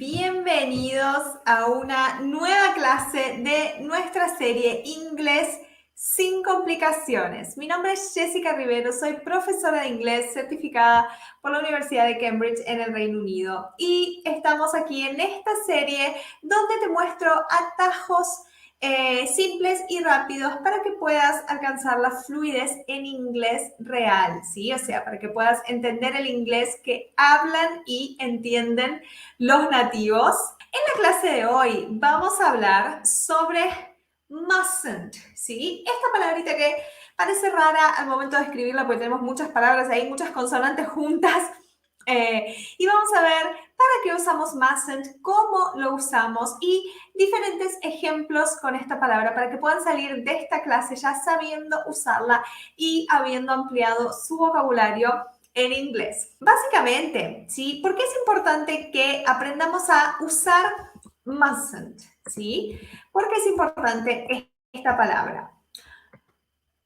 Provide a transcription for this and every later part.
Bienvenidos a una nueva clase de nuestra serie Inglés sin complicaciones. Mi nombre es Jessica Rivero, soy profesora de inglés certificada por la Universidad de Cambridge en el Reino Unido y estamos aquí en esta serie donde te muestro atajos simples y rápidos para que puedas alcanzar la fluidez en inglés real, ¿sí? O sea, para que puedas entender el inglés que hablan y entienden los nativos. En la clase de hoy vamos a hablar sobre mustn't, ¿sí? Esta palabrita que parece rara al momento de escribirla porque tenemos muchas palabras ahí, muchas consonantes juntas. Y vamos a ver para qué usamos mustn't, cómo lo usamos y diferentes ejemplos con esta palabra para que puedan salir de esta clase ya sabiendo usarla y habiendo ampliado su vocabulario en inglés. Básicamente, ¿sí? ¿Por qué es importante que aprendamos a usar mustn't? ¿Sí? ¿Por qué es importante esta palabra?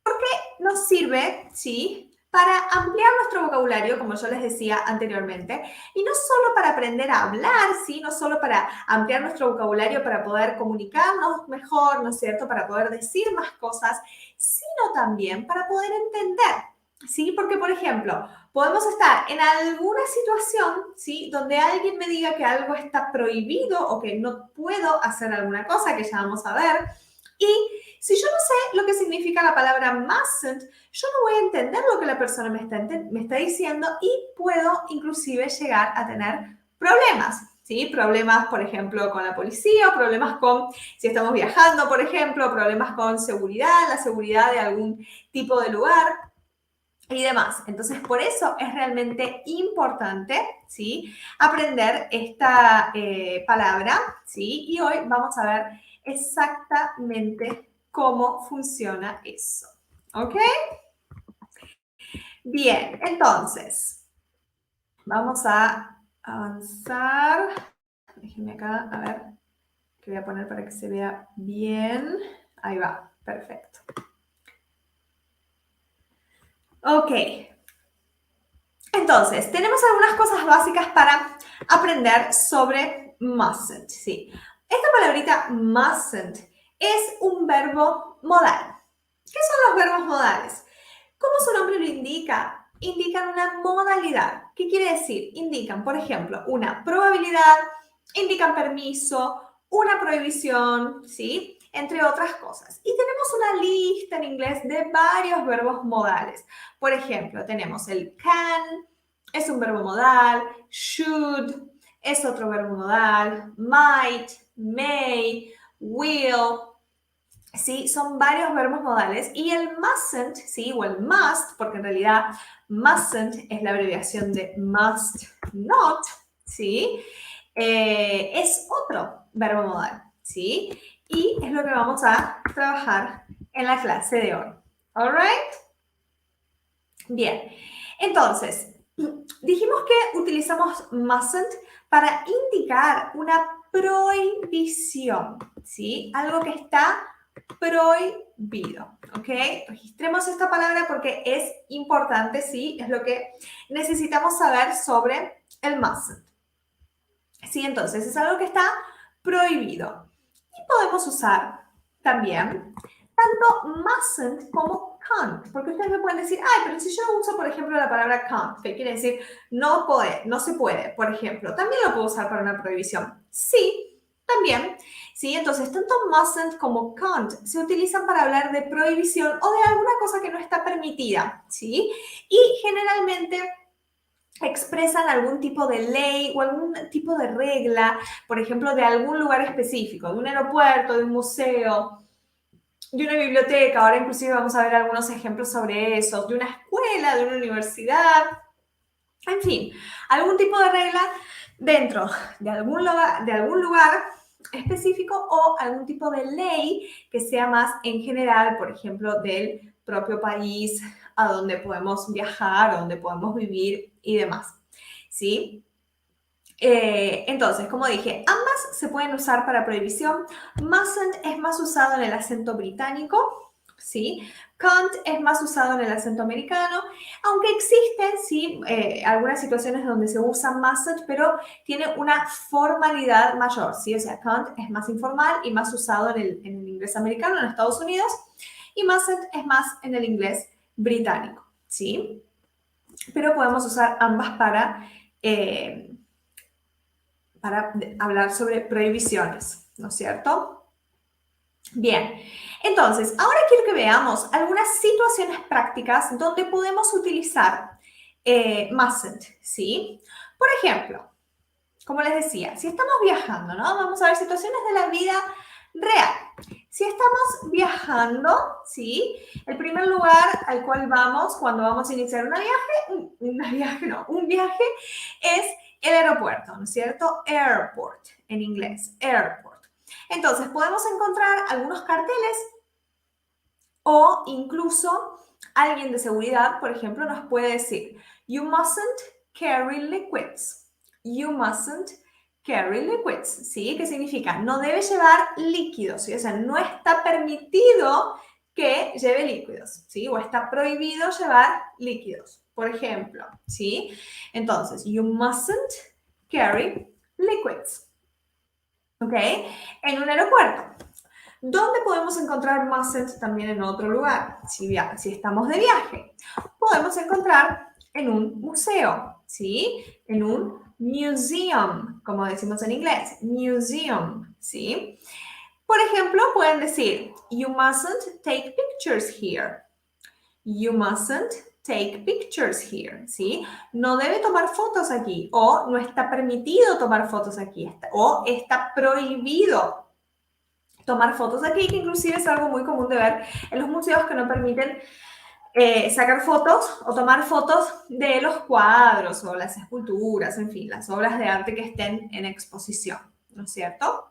Porque nos sirve, ¿sí? Para ampliar nuestro vocabulario, como yo les decía anteriormente, y no solo para aprender a hablar, ¿sí? No solo para ampliar nuestro vocabulario para poder comunicarnos mejor, ¿no es cierto? Para poder decir más cosas, sino también para poder entender, ¿sí? Porque, por ejemplo, podemos estar en alguna situación, ¿sí? Donde alguien me diga que algo está prohibido o que no puedo hacer alguna cosa, que ya vamos a ver, y si yo no sé lo que significa la palabra mustn't, yo no voy a entender lo que la persona me está diciendo y puedo inclusive llegar a tener problemas, ¿sí? Problemas, por ejemplo, con la policía, problemas con, si estamos viajando, por ejemplo, problemas con seguridad, la seguridad de algún tipo de lugar y demás. Entonces, por eso es realmente importante, ¿sí? Aprender esta palabra, ¿sí? Y hoy vamos a ver exactamente cómo funciona eso, ¿ok? Bien, entonces, vamos a avanzar. Déjenme acá, a ver, que voy a poner para que se vea bien. Ahí va, perfecto. Ok, entonces, tenemos algunas cosas básicas para aprender sobre mustn't, ¿sí? Esta palabrita mustn't es un verbo modal. ¿Qué son los verbos modales? Como su nombre lo indica, indican una modalidad. ¿Qué quiere decir? Indican, por ejemplo, una probabilidad, indican permiso, una prohibición, ¿sí? Entre otras cosas. Y tenemos una lista en inglés de varios verbos modales. Por ejemplo, tenemos el can, es un verbo modal, should, es otro verbo modal, might, may, will, ¿sí? Son varios verbos modales y el mustn't, ¿sí? O el must, porque en realidad mustn't es la abreviación de must not, ¿sí? Es otro verbo modal, ¿sí? Y es lo que vamos a trabajar en la clase de hoy. ¿All right? Bien, entonces, dijimos que utilizamos mustn't para indicar una prohibición, ¿sí? Algo que está prohibido, ¿ok? Registremos esta palabra porque es importante, ¿sí? Es lo que necesitamos saber sobre el mustn't. ¿Sí? Entonces, es algo que está prohibido. Y podemos usar también tanto mustn't como can't, porque ustedes me pueden decir, ay, pero si yo uso, por ejemplo, la palabra can't, que quiere decir no puede, no se puede, por ejemplo, también lo puedo usar para una prohibición. Sí, también. Sí, entonces tanto mustn't como can't se utilizan para hablar de prohibición o de alguna cosa que no está permitida, ¿sí? Y generalmente expresan algún tipo de ley o algún tipo de regla, por ejemplo, de algún lugar específico, de un aeropuerto, de un museo, de una biblioteca. Ahora inclusive vamos a ver algunos ejemplos sobre eso, de una escuela, de una universidad, en fin, algún tipo de regla dentro de algún lugar específico o algún tipo de ley que sea más en general, por ejemplo, del propio país a donde podemos viajar, a donde podemos vivir y demás, ¿sí? Entonces, como dije, ambas se pueden usar para prohibición. Mustn't es más usado en el acento británico, ¿sí? Can't es más usado en el acento americano, aunque existen, sí, algunas situaciones donde se usa mustn't, pero tiene una formalidad mayor, ¿sí? O sea, can't es más informal y más usado en el inglés americano en Estados Unidos, y mustn't es más en el inglés británico, ¿sí? Pero podemos usar ambas para hablar sobre prohibiciones, ¿no es cierto? Bien, entonces, ahora quiero que veamos algunas situaciones prácticas donde podemos utilizar mustn't, ¿sí? Por ejemplo, como les decía, si estamos viajando, ¿no? Vamos a ver situaciones de la vida real. Si estamos viajando, ¿sí? El primer lugar al cual vamos cuando vamos a iniciar un viaje es el aeropuerto, ¿no es cierto? Airport, en inglés, airport. Entonces, podemos encontrar algunos carteles o incluso alguien de seguridad, por ejemplo, nos puede decir, you mustn't carry liquids. You mustn't carry liquids, ¿sí? ¿Qué significa? No debe llevar líquidos, ¿sí? O sea, no está permitido que lleve líquidos, ¿sí? O está prohibido llevar líquidos, por ejemplo, ¿sí? Entonces, you mustn't carry liquids, ¿ok? En un aeropuerto. ¿Dónde podemos encontrar mustn't también en otro lugar? Si estamos de viaje, podemos encontrar en un museo, ¿sí? En un museum, como decimos en inglés, museum, ¿sí? Por ejemplo, pueden decir, you mustn't take pictures here. You mustn't take pictures here, ¿sí? No debe tomar fotos aquí, o no está permitido tomar fotos aquí, o está prohibido tomar fotos aquí, que inclusive es algo muy común de ver en los museos que no permiten sacar fotos o tomar fotos de los cuadros o las esculturas, en fin, las obras de arte que estén en exposición, ¿no es cierto?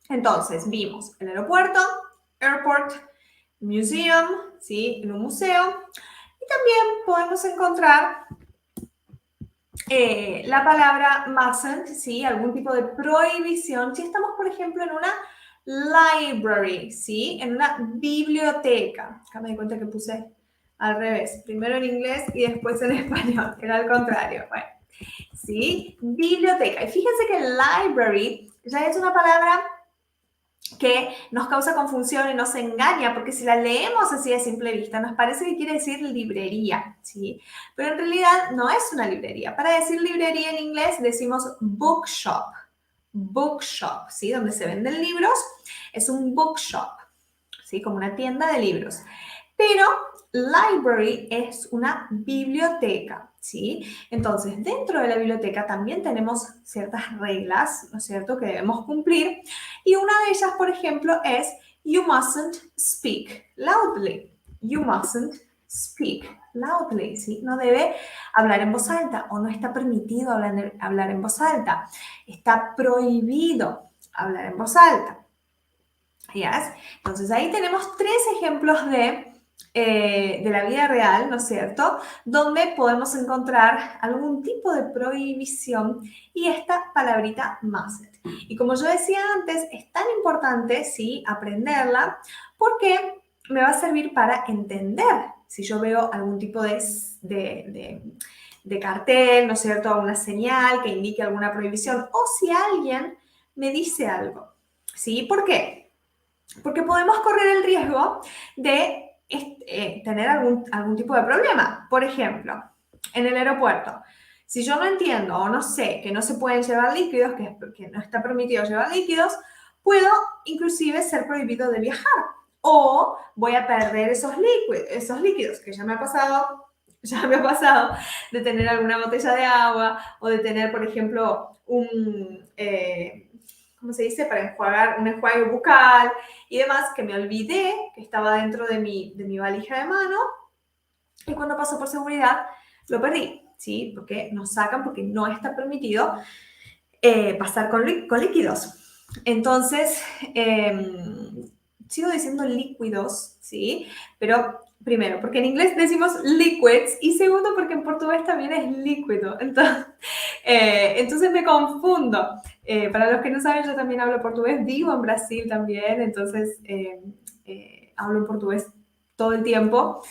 Entonces, vimos el aeropuerto, airport, museum, ¿sí? En un museo. Y también podemos encontrar la palabra mustn't, ¿sí? Algún tipo de prohibición. Si estamos, por ejemplo, en una library, ¿sí? En una biblioteca. Acá me di cuenta que puse al revés. Primero en inglés y después en español. Era al contrario. Bueno, ¿sí? Biblioteca. Y fíjense que library ya es una palabra que nos causa confusión y nos engaña, porque si la leemos así de simple vista, nos parece que quiere decir librería, ¿sí? Pero en realidad no es una librería. Para decir librería en inglés decimos bookshop, ¿sí? Donde se venden libros, es un bookshop, ¿sí? Como una tienda de libros. Pero library es una biblioteca, ¿sí? Entonces, dentro de la biblioteca también tenemos ciertas reglas, ¿no es cierto?, que debemos cumplir. Y una de ellas, por ejemplo, es you mustn't speak loudly. You mustn't speak loudly, ¿sí? No debe hablar en voz alta o no está permitido hablar en voz alta. Está prohibido hablar en voz alta. Yes. Entonces, ahí tenemos 3 ejemplos de la vida real, ¿no es cierto?, donde podemos encontrar algún tipo de prohibición y esta palabrita mustn't. Y como yo decía antes, es tan importante, sí, aprenderla, porque me va a servir para entender si yo veo algún tipo de cartel, ¿no es cierto?, una señal que indique alguna prohibición, o si alguien me dice algo, ¿sí? ¿Por qué? Porque podemos correr el riesgo de tener algún tipo de problema. Por ejemplo, en el aeropuerto, si yo no entiendo o no sé que no se pueden llevar líquidos, que no está permitido llevar líquidos, puedo inclusive ser prohibido de viajar. O voy a perder esos líquidos, que ya me ha pasado de tener alguna botella de agua o de tener, por ejemplo, ¿cómo se dice?, para enjuagar, un enjuague bucal y demás, que me olvidé que estaba dentro de mi valija de mano, y cuando pasó por seguridad lo perdí, ¿sí? Porque nos sacan porque no está permitido pasar con líquidos. Entonces, sigo diciendo líquidos, ¿sí? Pero primero, porque en inglés decimos liquids, y segundo, porque en portugués también es líquido. Entonces me confundo. Para los que no saben, yo también hablo portugués, vivo en Brasil también, entonces hablo en portugués todo el tiempo,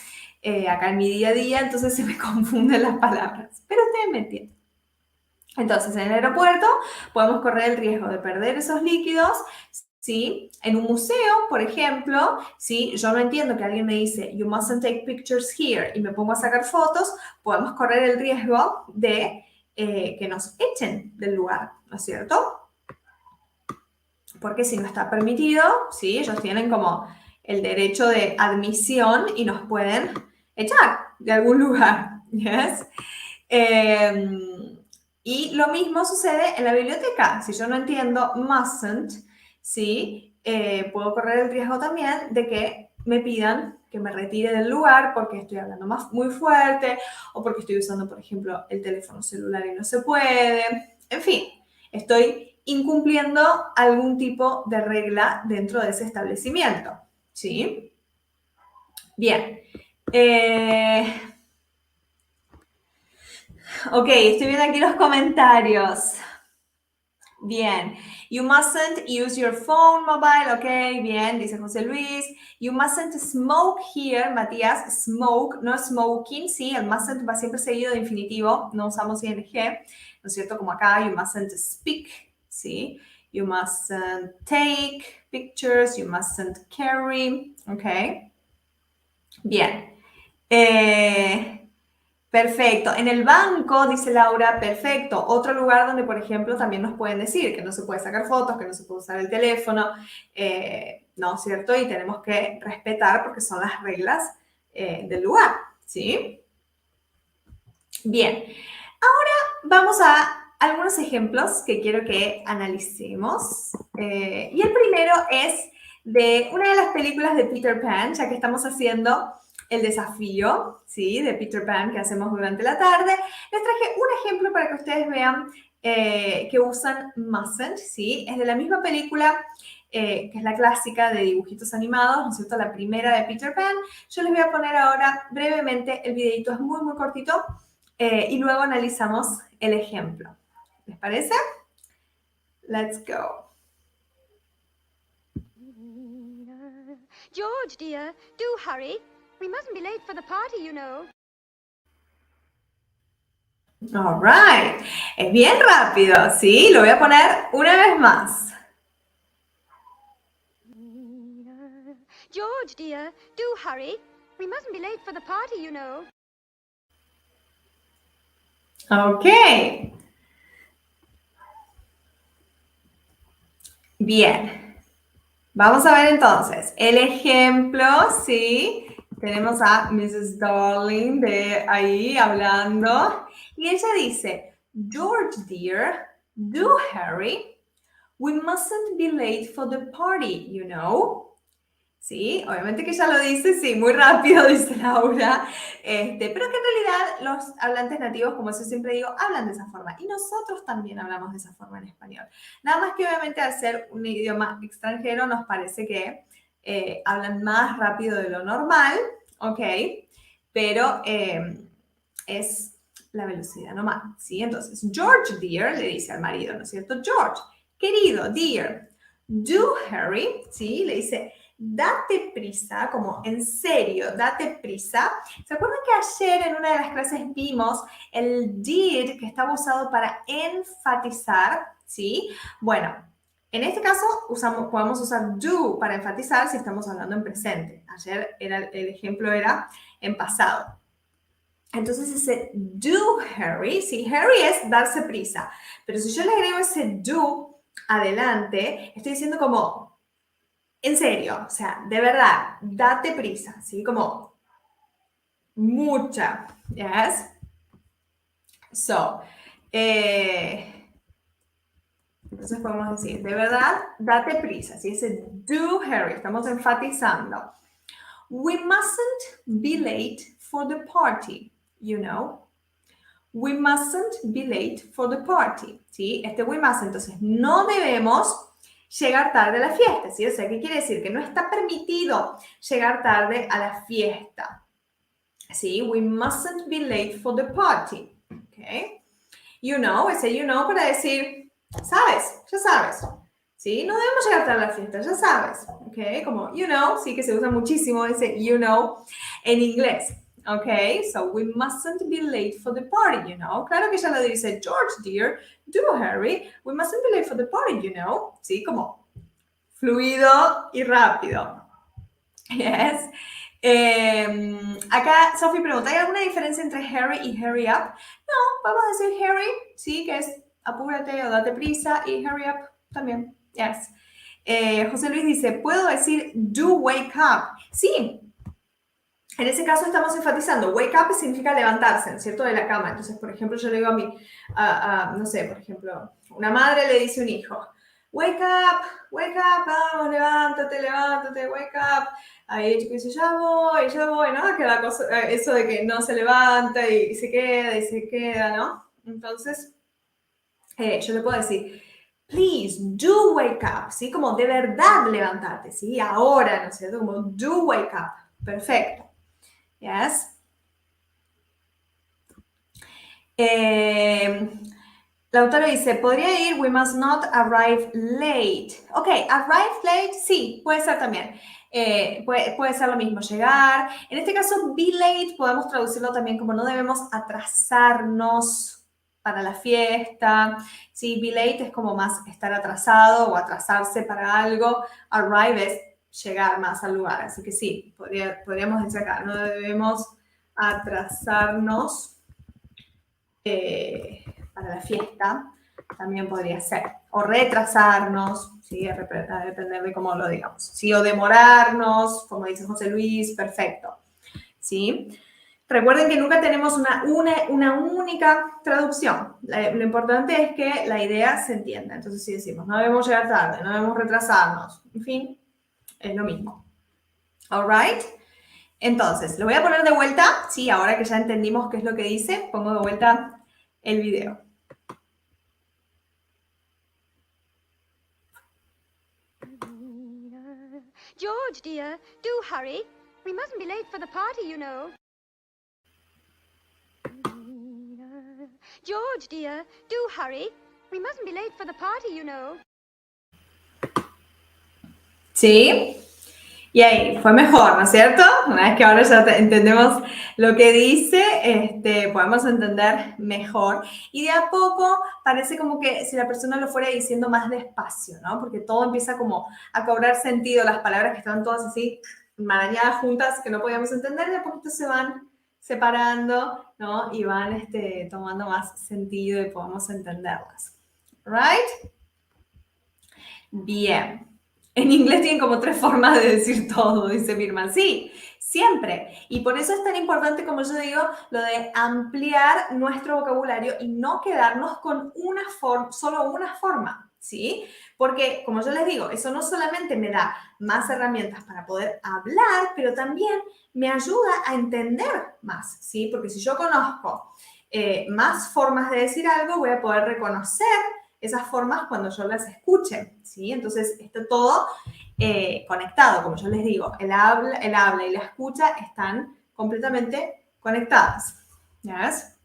acá en mi día a día, entonces se me confunden las palabras, pero ustedes me entienden. Entonces, en el aeropuerto podemos correr el riesgo de perder esos líquidos, ¿sí? En un museo, por ejemplo, si yo no entiendo que alguien me dice, you mustn't take pictures here, y me pongo a sacar fotos, podemos correr el riesgo de que nos echen del lugar, ¿no es cierto? Porque si no está permitido, ¿sí? Ellos tienen como el derecho de admisión y nos pueden echar de algún lugar, ¿yes? Y lo mismo sucede en la biblioteca. Si yo no entiendo mustn't, ¿sí? Puedo correr el riesgo también de que me pidan que me retire del lugar porque estoy hablando muy fuerte o porque estoy usando, por ejemplo, el teléfono celular y no se puede. En fin, estoy incumpliendo algún tipo de regla dentro de ese establecimiento, ¿sí? Bien. Ok, estoy viendo aquí los comentarios. Bien. You mustn't use your phone mobile. Ok, bien, dice José Luis. You mustn't smoke here, Matías. Smoke, no smoking, sí. El mustn't va siempre seguido de infinitivo. No usamos ing, ¿no es cierto? Como acá, you mustn't speak, sí. You mustn't take pictures. You mustn't carry. Ok. Bien. Perfecto. En el banco, dice Laura, perfecto. Otro lugar donde, por ejemplo, también nos pueden decir que no se puede sacar fotos, que no se puede usar el teléfono, ¿no es cierto? Y tenemos que respetar porque son las reglas del lugar, ¿sí? Bien. Ahora vamos a algunos ejemplos que quiero que analicemos. Y el primero es de una de las películas de Peter Pan, ya que estamos haciendo el desafío, ¿sí? De Peter Pan que hacemos durante la tarde. Les traje un ejemplo para que ustedes vean que usan mustn't, ¿sí? Es de la misma película, que es la clásica de dibujitos animados, ¿no es cierto? La primera de Peter Pan. Yo les voy a poner ahora brevemente el videito, es muy cortito, y luego analizamos el ejemplo. ¿Les parece? Let's go. George, dear, do hurry. We mustn't be late for the party, you know. All right. Es bien rápido, ¿sí? Lo voy a poner una vez más. George, dear, do hurry. We mustn't be late for the party, you know. Ok. Bien. Vamos a ver entonces el ejemplo, ¿sí? Tenemos a Mrs. Darling de ahí hablando. Y ella dice, George, dear, do hurry. We mustn't be late for the party, you know. Sí, obviamente que ella lo dice, sí, muy rápido, dice Laura, pero que en realidad los hablantes nativos, como yo siempre digo, hablan de esa forma y nosotros también hablamos de esa forma en español. Nada más que obviamente al ser un idioma extranjero nos parece que hablan más rápido de lo normal, ¿ok? Pero es la velocidad normal, ¿sí? Entonces, George, dear, le dice al marido, ¿no es cierto? George, querido, dear, do hurry, ¿sí? Le dice, date prisa, como en serio, date prisa. ¿Se acuerdan que ayer en una de las clases vimos el did que estaba usado para enfatizar, ¿sí? Bueno, en este caso podemos usar do para enfatizar si estamos hablando en presente. Ayer el ejemplo era en pasado. Entonces ese do hurry, sí, hurry es darse prisa, pero si yo le agrego ese do adelante, estoy diciendo como, en serio, o sea, de verdad, date prisa, ¿sí? Como mucha, ¿yes? So, entonces podemos decir, de verdad, date prisa, ¿sí? Ese do hurry, estamos enfatizando. We mustn't be late for the party, you know. We mustn't be late for the party, ¿sí? Este we mustn't, entonces, no debemos llegar tarde a la fiesta, ¿sí? O sea, ¿qué quiere decir? Que no está permitido llegar tarde a la fiesta, ¿sí? We mustn't be late for the party, ¿ok? You know, ese you know para decir, sabes, ya sabes, ¿sí? No debemos llegar tarde a la fiesta, ya sabes, ¿ok? Como you know, sí que se usa muchísimo ese you know en inglés, ¿ok? So we mustn't be late for the party, you know. Claro que ya lo dice George, dear, do hurry, we mustn't be late for the party, you know. Sí, como fluido y rápido. Yes. Acá Sophie pregunta, ¿hay alguna diferencia entre hurry y hurry up? No, vamos a decir hurry, sí, que es apúrate o date prisa, y hurry up también, yes. José Luis dice, ¿puedo decir do wake up? Sí, en ese caso estamos enfatizando, wake up significa levantarse, ¿cierto? De la cama. Entonces, por ejemplo, yo le digo no sé, por ejemplo, una madre le dice a un hijo, wake up, vamos, levántate, wake up. Ahí el chico dice, ya voy, ¿no? Que la cosa, eso de que no se levanta y se queda, ¿no? Entonces, yo le puedo decir, please, do wake up, ¿sí? Como de verdad levantarte, ¿sí? Ahora, ¿no es cierto? Como do wake up. Perfecto. Yes. Lautaro dice, podría ir, we must not arrive late. Ok, arrive late, sí, puede ser también. Puede ser lo mismo, llegar. En este caso, be late, podemos traducirlo también como no debemos atrasarnos para la fiesta. Sí, be late es como más estar atrasado o atrasarse para algo. Arrive es llegar más al lugar. Así que sí, podríamos decir acá, no debemos atrasarnos para la fiesta, también podría ser. O retrasarnos, ¿sí? A depender de cómo lo digamos. ¿Sí? O demorarnos, como dice José Luis, perfecto. ¿Sí? Recuerden que nunca tenemos una única traducción. Lo importante es que la idea se entienda. Entonces, si decimos, no debemos llegar tarde, no debemos retrasarnos, en fin, es lo mismo. All right? Entonces, lo voy a poner de vuelta, sí, ahora que ya entendimos qué es lo que dice, pongo de vuelta el video. George, dear, do hurry. We mustn't be late for the party, you know. George, dear, do hurry. We mustn't be late for the party, you know. ¿Sí? Y ahí fue mejor, ¿no es cierto? Una vez que ahora ya entendemos lo que dice, podemos entender mejor. Y de a poco parece como que si la persona lo fuera diciendo más despacio, ¿no? Porque todo empieza como a cobrar sentido, las palabras que estaban todas así marañadas juntas que no podíamos entender, de a poquito se van separando, ¿no? Y van tomando más sentido y podemos entenderlas. ¿Right? Bien. En inglés tienen como 3 formas de decir todo, dice Birman. Sí, siempre. Y por eso es tan importante, como yo digo, lo de ampliar nuestro vocabulario y no quedarnos con solo una forma, ¿sí? Porque, como yo les digo, eso no solamente me da más herramientas para poder hablar, pero también me ayuda a entender más, ¿sí? Porque si yo conozco más formas de decir algo, voy a poder reconocer esas formas cuando yo las escuche, ¿sí? Entonces, está todo conectado, como yo les digo, el habla y la escucha están completamente conectadas, ¿yes?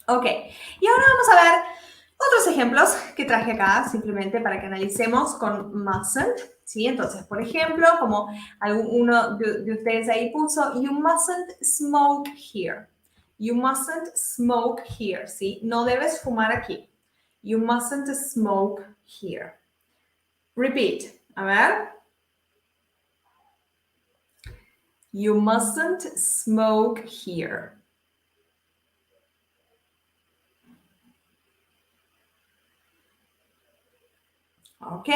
Ok, y ahora vamos a ver otros ejemplos que traje acá, simplemente para que analicemos con mustn't, ¿sí? Entonces, por ejemplo, como uno de ustedes ahí puso, you mustn't smoke here. You mustn't smoke here, ¿sí? No debes fumar aquí. You mustn't smoke here. Repeat. A ver. You mustn't smoke here. Ok.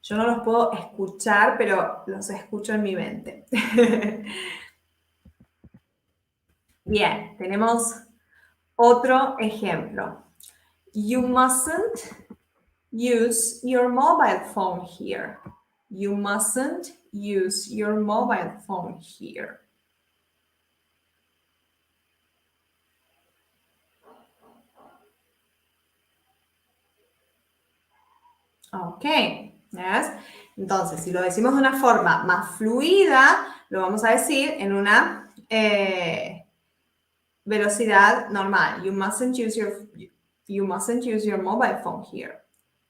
Yo no los puedo escuchar, pero los escucho en mi mente. Bien, tenemos otro ejemplo. You mustn't use your mobile phone here. You mustn't use your mobile phone here. Ok, ¿ves? Entonces, si lo decimos de una forma más fluida, lo vamos a decir en una velocidad normal. You mustn't use your mobile phone here.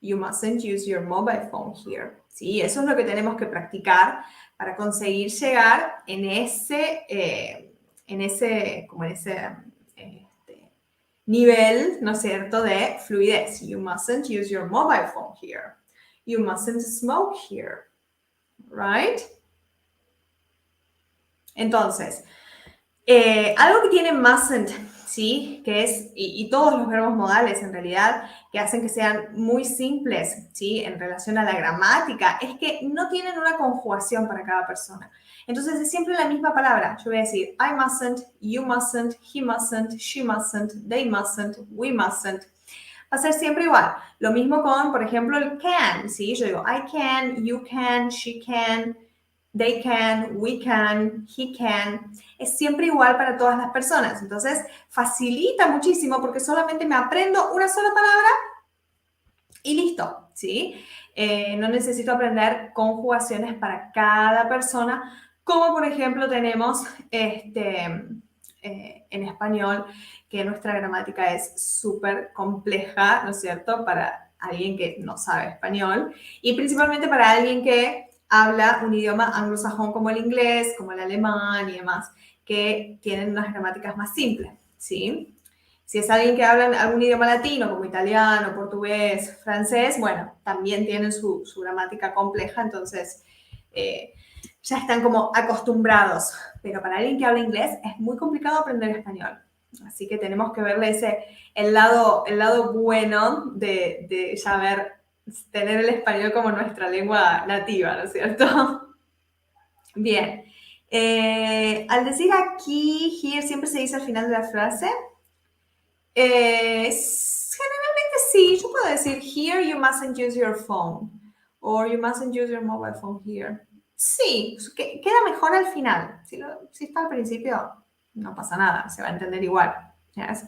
You mustn't use your mobile phone here. ¿Sí? Eso es lo que tenemos que practicar para conseguir llegar en ese nivel, ¿no es cierto?, de fluidez. You mustn't use your mobile phone here. You mustn't smoke here. Right? Entonces, algo que tiene mustn't, ¿sí? Que es, y todos los verbos modales en realidad, que hacen que sean muy simples, ¿sí? En relación a la gramática, es que no tienen una conjugación para cada persona. Entonces es siempre la misma palabra. Yo voy a decir I mustn't, you mustn't, he mustn't, she mustn't, they mustn't, we mustn't. Va a ser siempre igual. Lo mismo con, por ejemplo, el can, ¿sí? Yo digo I can, you can, she can, they can, we can, he can. Es siempre igual para todas las personas. Entonces, facilita muchísimo porque solamente me aprendo una sola palabra y listo, ¿sí? No necesito aprender conjugaciones para cada persona, como por ejemplo tenemos en español, que nuestra gramática es súper compleja, ¿no es cierto?, para alguien que no sabe español y principalmente para alguien que habla un idioma anglosajón como el inglés, como el alemán y demás, que tienen unas gramáticas más simples, ¿sí? Si es alguien que habla algún idioma latino, como italiano, portugués, francés, bueno, también tienen su gramática compleja, entonces ya están como acostumbrados. Pero para alguien que habla inglés es muy complicado aprender español. Así que tenemos que verle el lado bueno de saber tener el español como nuestra lengua nativa, ¿no es cierto? Bien. Al decir aquí, here, siempre se dice al final de la frase. Generalmente sí, yo puedo decir here you mustn't use your phone or you mustn't use your mobile phone here. Sí, queda mejor al final. Si está al principio, no pasa nada, se va a entender igual. Yes.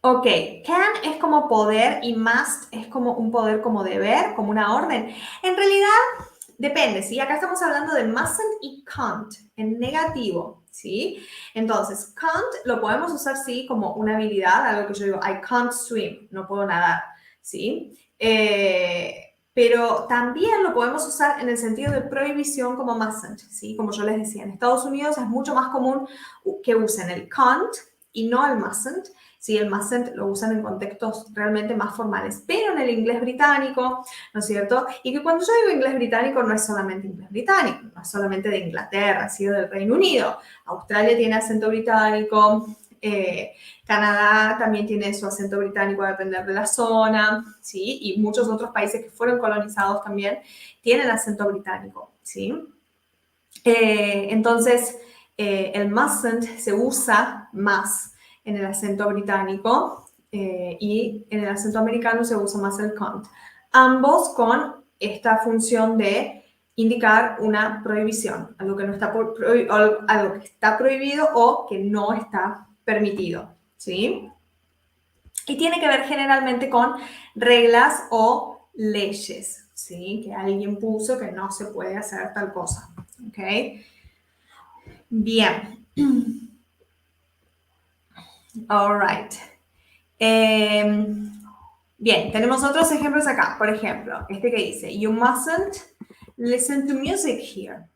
Ok, can es como poder y must es como un poder como deber, como una orden. En realidad, depende, ¿sí? Acá estamos hablando de mustn't y can't, en negativo, ¿sí? Entonces, can't lo podemos usar, sí, como una habilidad, algo que yo digo, I can't swim, no puedo nadar, ¿sí? Pero también lo podemos usar en el sentido de prohibición como mustn't, ¿sí? Como yo les decía, en Estados Unidos es mucho más común que usen el can't y no el mustn't. Sí, el mustn't lo usan en contextos realmente más formales, pero en el inglés británico, ¿no es cierto? Y que cuando yo digo inglés británico no es solamente inglés británico, no es solamente de Inglaterra, sino del Reino Unido. Australia tiene acento británico, Canadá también tiene su acento británico a depender de la zona, ¿sí? Y muchos otros países que fueron colonizados también tienen acento británico, ¿sí? Entonces, el mustn't se usa más en el acento británico y en el acento americano se usa más el can't. Ambos con esta función de indicar una prohibición, algo que está prohibido o que no está permitido, ¿sí? Y tiene que ver generalmente con reglas o leyes, ¿sí? Que alguien puso que no se puede hacer tal cosa, ¿ok? Bien. All right. Bien, tenemos otros ejemplos acá. Por ejemplo, este que dice, you mustn't listen to music here.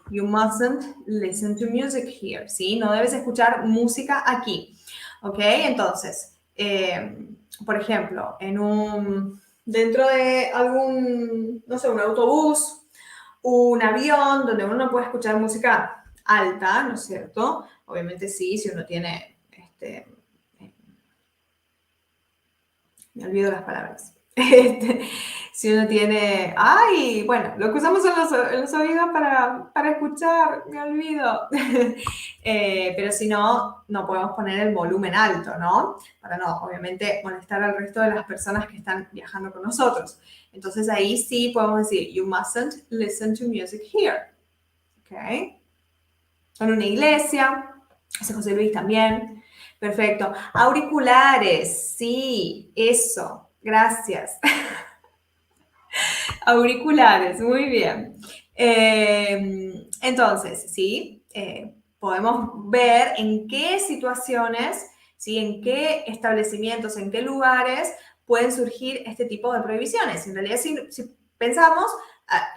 You mustn't listen to music here, ¿sí? No debes escuchar música aquí, ¿ok? Entonces, por ejemplo, dentro de algún, no sé, un autobús, un avión, donde uno no puede escuchar música alta, ¿no es cierto? Obviamente sí, si uno tiene, me olvido las palabras. Si uno tiene, bueno, lo que usamos en los oídos para escuchar, me olvido. Pero si no, no podemos poner el volumen alto, ¿no? Para no, obviamente, molestar al resto de las personas que están viajando con nosotros. Entonces ahí sí podemos decir, you mustn't listen to music here. ¿Ok? En una iglesia, ese José Luis también. Perfecto. Auriculares, sí, eso. Gracias. Auriculares, muy bien. Entonces, sí, podemos ver en qué situaciones, ¿sí? En qué establecimientos, en qué lugares pueden surgir este tipo de prohibiciones. En realidad, si pensamos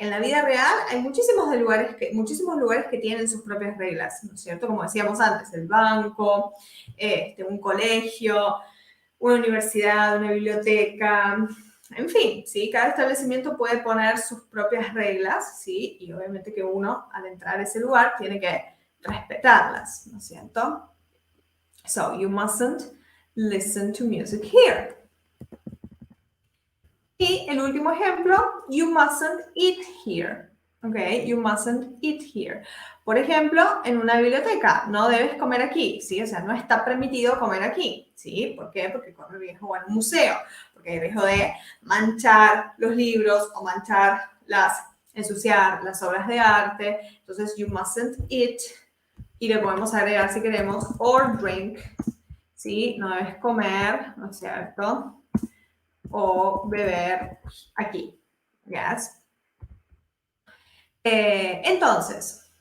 en la vida real, hay muchísimos lugares que tienen sus propias reglas, ¿no es cierto? Como decíamos antes, el banco, un colegio, una universidad, una biblioteca, en fin, ¿sí? Cada establecimiento puede poner sus propias reglas, ¿sí? Y obviamente que uno, al entrar a ese lugar, tiene que respetarlas, ¿no es cierto? So, you mustn't listen to music here. Y el último ejemplo, you mustn't eat here. ¿Ok? You mustn't eat here. Por ejemplo, en una biblioteca, no debes comer aquí, ¿sí? O sea, no está permitido comer aquí, ¿sí? ¿Por qué? Porque corre riesgo, o en un museo, porque hay riesgo de manchar los libros o ensuciar las obras de arte. Entonces, you mustn't eat. Y le podemos agregar, si queremos, or drink, ¿sí? No debes comer, ¿no es cierto? O beber aquí. Yes. Entonces,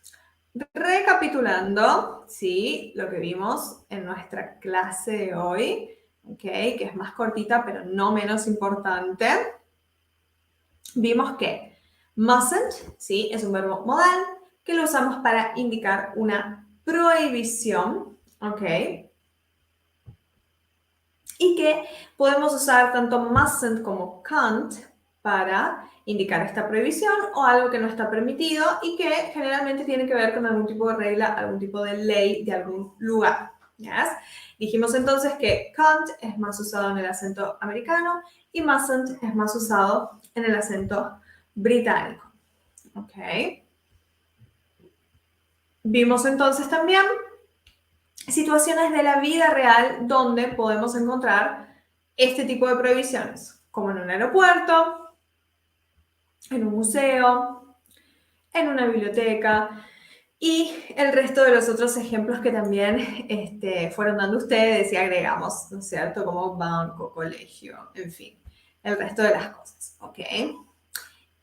recapitulando, ¿sí? Lo que vimos en nuestra clase de hoy, ¿ok? Que es más cortita, pero no menos importante. Vimos que mustn't, ¿sí? Es un verbo modal que lo usamos para indicar una prohibición, ¿ok? Y que podemos usar tanto mustn't como can't para indicar esta prohibición o algo que no está permitido y que generalmente tiene que ver con algún tipo de regla, algún tipo de ley de algún lugar. ¿Yes? Dijimos entonces que can't es más usado en el acento americano y mustn't es más usado en el acento británico. ¿Ok? Vimos entonces también situaciones de la vida real donde podemos encontrar este tipo de prohibiciones, como en un aeropuerto, en un museo, en una biblioteca y el resto de los otros ejemplos que también fueron dando ustedes y agregamos, ¿no es cierto? Como banco, colegio, en fin, el resto de las cosas, ¿ok?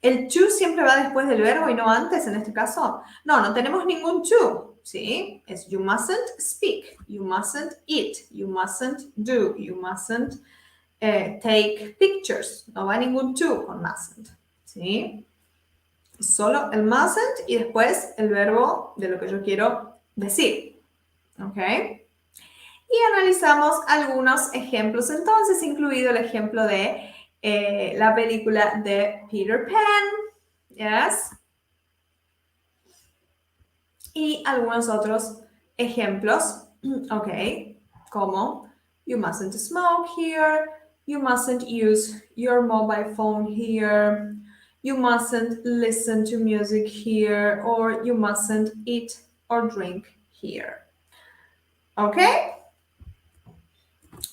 ¿El to siempre va después del verbo y no antes en este caso? No tenemos ningún to, ¿sí? Es you mustn't speak, you mustn't eat, you mustn't do, you mustn't take pictures. No va ningún to con mustn't, ¿sí? Solo el mustn't y después el verbo de lo que yo quiero decir, ¿ok? Y analizamos algunos ejemplos entonces, incluido el ejemplo de la película de Peter Pan, yes. Y algunos otros ejemplos, ok, como you mustn't smoke here, you mustn't use your mobile phone here, you mustn't listen to music here, or you mustn't eat or drink here. ¿Ok?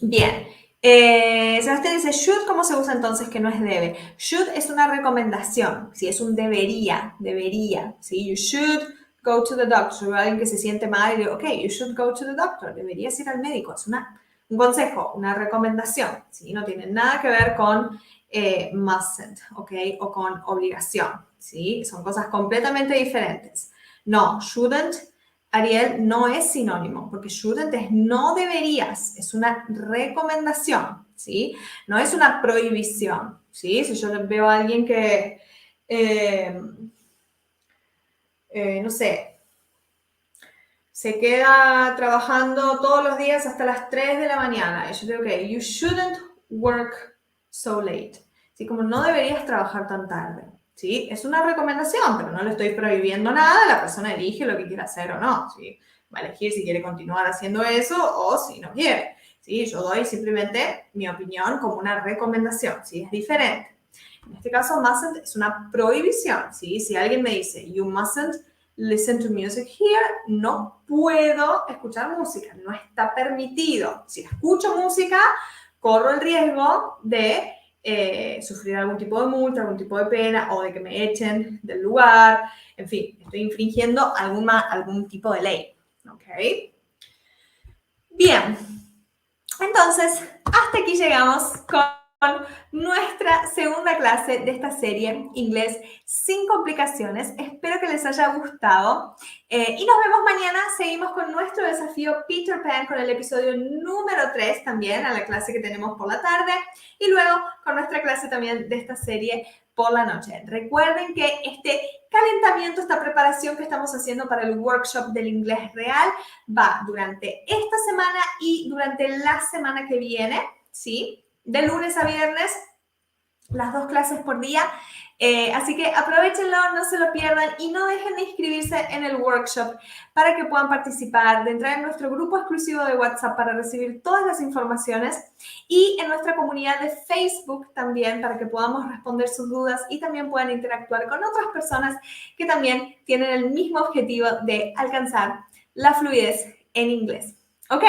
Bien. Sebastián dice, should, ¿cómo se usa entonces que no es debe? Should es una recomendación, ¿sí? Es un debería, ¿sí? You should go to the doctor. Alguien que se siente mal y dice, ok, you should go to the doctor. Deberías ir al médico. Es un consejo, una recomendación, ¿sí? No tiene nada que ver con mustn't, ¿ok? O con obligación, ¿sí? Son cosas completamente diferentes. No, shouldn't, Ariel, no es sinónimo, porque shouldn't es no deberías, es una recomendación, ¿sí? No es una prohibición, ¿sí? Si yo veo a alguien que, no sé, se queda trabajando todos los días hasta las 3 de la mañana, y yo digo, ok, you shouldn't work so late, ¿sí? Como no deberías trabajar tan tarde. ¿Sí? Es una recomendación, pero no le estoy prohibiendo nada, la persona elige lo que quiere hacer o no, ¿sí? Va a elegir si quiere continuar haciendo eso o si no quiere, ¿sí? Yo doy simplemente mi opinión como una recomendación, ¿sí? Es diferente. En este caso, mustn't es una prohibición, ¿sí? Si alguien me dice, you mustn't listen to music here, no puedo escuchar música, no está permitido. Si escucho música, corro el riesgo de sufrir algún tipo de multa, algún tipo de pena o de que me echen del lugar. En fin, estoy infringiendo algún tipo de ley. ¿Ok? Bien. Entonces, hasta aquí llegamos con nuestra nuestra segunda clase de esta serie, Inglés sin complicaciones. Espero que les haya gustado. Y nos vemos mañana. Seguimos con nuestro desafío Peter Pan con el episodio número 3 también, a la clase que tenemos por la tarde. Y luego con nuestra clase también de esta serie por la noche. Recuerden que este calentamiento, esta preparación que estamos haciendo para el workshop del inglés real va durante esta semana y durante la semana que viene, ¿sí? De lunes a viernes, las 2 clases por día. Así que aprovechenlo, no se lo pierdan y no dejen de inscribirse en el workshop para que puedan participar, de entrar en nuestro grupo exclusivo de WhatsApp para recibir todas las informaciones y en nuestra comunidad de Facebook también para que podamos responder sus dudas y también puedan interactuar con otras personas que también tienen el mismo objetivo de alcanzar la fluidez en inglés. ¿Ok?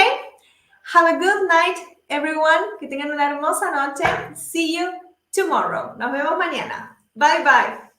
Have a good night, everyone. Que tengan una hermosa noche. See you tomorrow. Nos vemos mañana. Bye, bye.